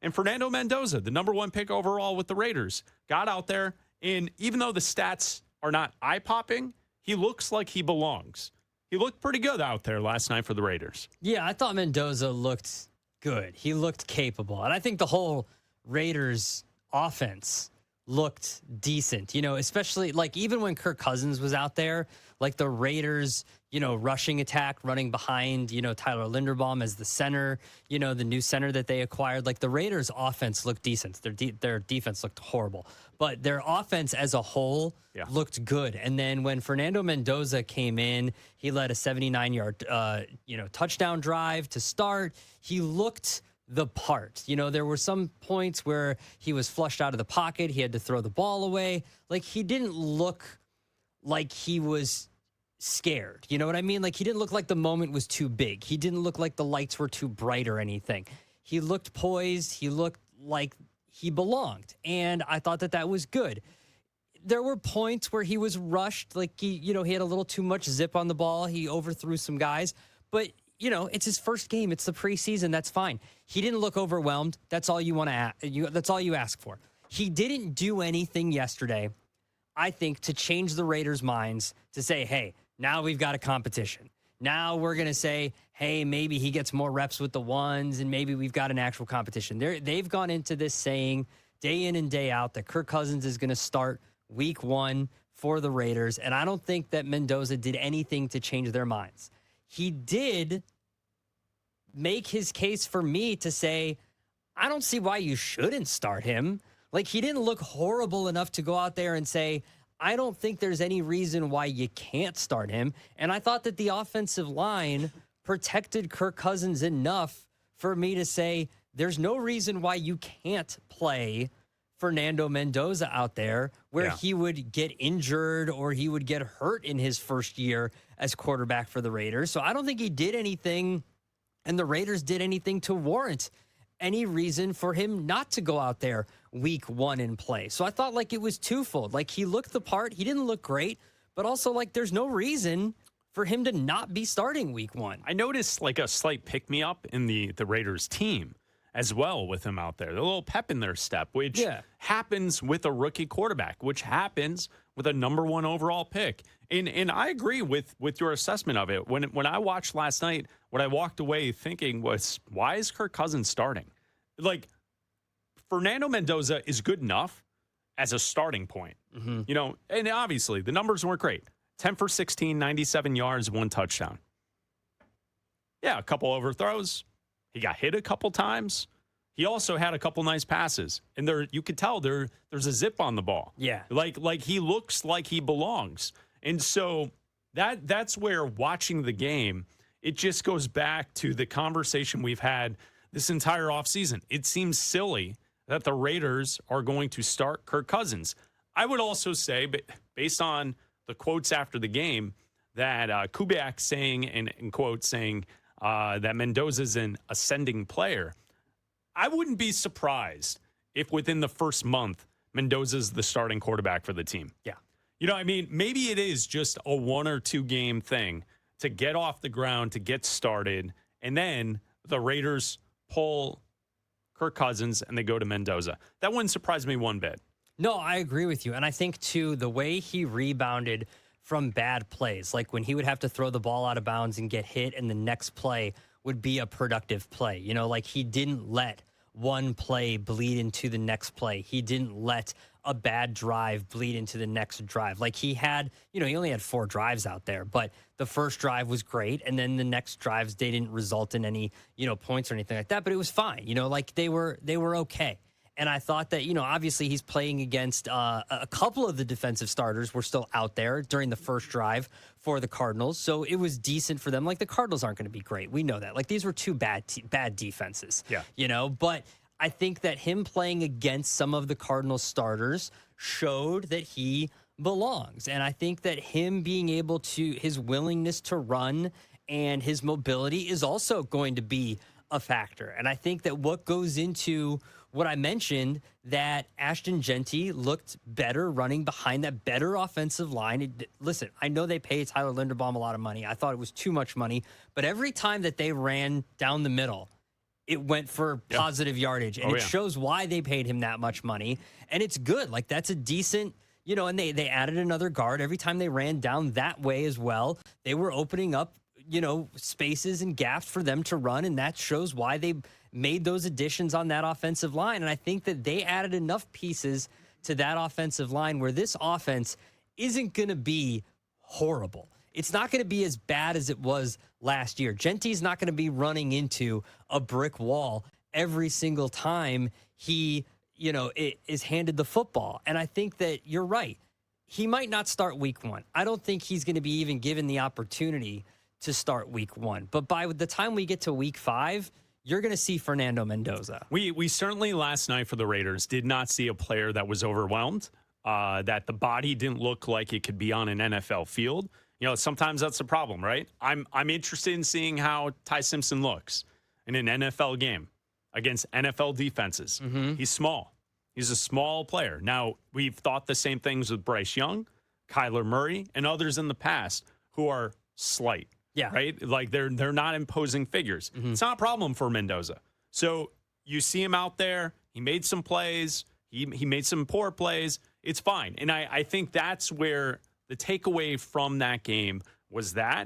And Fernando Mendoza, the number 1 pick overall with the Raiders, got out there. And even though the stats are not eye-popping, he looks like he belongs. He looked pretty good out there last night for the Raiders. Yeah, I thought Mendoza looked good. He looked capable. And I think the whole Raiders offense looked decent, especially like even when Kirk Cousins was out there, like the Raiders, rushing attack, running behind, Tyler Linderbaum as the center, the new center that they acquired. Like the Raiders offense looked decent. Their defense looked horrible, but their offense as a whole looked good. And then when Fernando Mendoza came in, he led a 79-yard, touchdown drive to start. He looked the part. There were some points where he was flushed out of the pocket. He had to throw the ball away. Like he didn't look like he was scared. You know what I mean? Like he didn't look like the moment was too big. He didn't look like the lights were too bright or anything. He looked poised. He looked like he belonged. And I thought that was good. There were points where he was rushed. Like he had a little too much zip on the ball. He overthrew some guys, but it's his first game. It's the preseason. That's fine. He didn't look overwhelmed. That's all you want to that's all you ask for. He didn't do anything yesterday, I think, to change the Raiders' minds to say, hey, now we've got a competition. Now we're going to say, hey, maybe he gets more reps with the ones and maybe we've got an actual competition. They've gone into this saying day in and day out that Kirk Cousins is going to start week 1 for the Raiders. And I don't think that Mendoza did anything to change their minds. He did make his case for me to say, I don't see why you shouldn't start him. Like, he didn't look horrible enough to go out there and say, I don't think there's any reason why you can't start him. And I thought that the offensive line protected Kirk Cousins enough for me to say, there's no reason why you can't play Fernando Mendoza out there where he would get injured or he would get hurt in his first year as quarterback for the Raiders. So I don't think he did anything and the Raiders did anything to warrant any reason for him not to go out there week 1 and play. So I thought like it was twofold. Like he looked the part, he didn't look great, but also like there's no reason for him to not be starting week 1. I noticed like a slight pick-me-up in the Raiders team as well with him out there. A little pep in their step, which happens with a rookie quarterback, which happens with a number 1 overall pick. And I agree with your assessment of it. When I watched last night, what I walked away thinking was, why is Kirk Cousins starting? Like, Fernando Mendoza is good enough as a starting point. Mm-hmm. And obviously the numbers weren't great. 10 for 16, 97 yards, 1 touchdown. Yeah, a couple overthrows. He got hit a couple times. He also had a couple nice passes. And you could tell there's a zip on the ball. Yeah. Like he looks like he belongs. And so that's where watching the game, it just goes back to the conversation we've had this entire offseason. It seems silly that the Raiders are going to start Kirk Cousins. I would also say, based on the quotes after the game, that Kubiak saying, in quotes, saying that Mendoza's an ascending player, I wouldn't be surprised if within the first month, Mendoza's the starting quarterback for the team. Yeah. Maybe it is just a 1 or 2 game thing to get off the ground, to get started, and then the Raiders pull Kirk Cousins and they go to Mendoza. That wouldn't surprise me one bit. No, I agree with you. And I think, too, the way he rebounded from bad plays, like when he would have to throw the ball out of bounds and get hit and the next play would be a productive play. Like he didn't let one play bleed into the next play. He didn't let a bad drive bleed into the next drive. Like he had, he only had 4 drives out there, but the first drive was great. And then the next drives, they didn't result in any, points or anything like that, but it was fine. Like they were okay. And I thought that, obviously he's playing against a couple of the defensive starters were still out there during the first drive for the Cardinals. So it was decent for them. Like the Cardinals aren't going to be great. We know that. Like these were 2 bad defenses. Yeah. But I think that him playing against some of the Cardinals starters showed that he belongs. And I think that him being able to, his willingness to run and his mobility is also going to be a factor. And I think that what goes into what I mentioned, that Ashton Genty looked better running behind that better offensive line. Listen, I know they paid Tyler Linderbaum a lot of money. I thought it was too much money. But every time that they ran down the middle, it went for positive yardage. And it yeah. shows why they paid him that much money. And it's good. Like, that's a decent, and they added another guard. Every time they ran down that way as well, they were opening up, spaces and gaps for them to run. And that shows why they made those additions on that offensive line. And I think that they added enough pieces to that offensive line where this offense isn't going to be horrible. It's not going to be as bad as it was last year. Genty's not going to be running into a brick wall every single time he, is handed the football. And I think that you're right. He might not start week 1. I don't think he's going to be even given the opportunity to start week 1. But by the time we get to week 5, you're going to see Fernando Mendoza. We certainly last night for the Raiders did not see a player that was overwhelmed, that the body didn't look like it could be on an NFL field. Sometimes that's the problem, right? I'm interested in seeing how Ty Simpson looks in an NFL game against NFL defenses. Mm-hmm. He's small. He's a small player. Now, we've thought the same things with Bryce Young, Kyler Murray, and others in the past who are slight. Yeah. Right? Like they're not imposing figures. Mm-hmm. It's not a problem for Mendoza. So you see him out there. He made some plays. He made some poor plays. It's fine. And I think that's where the takeaway from that game was that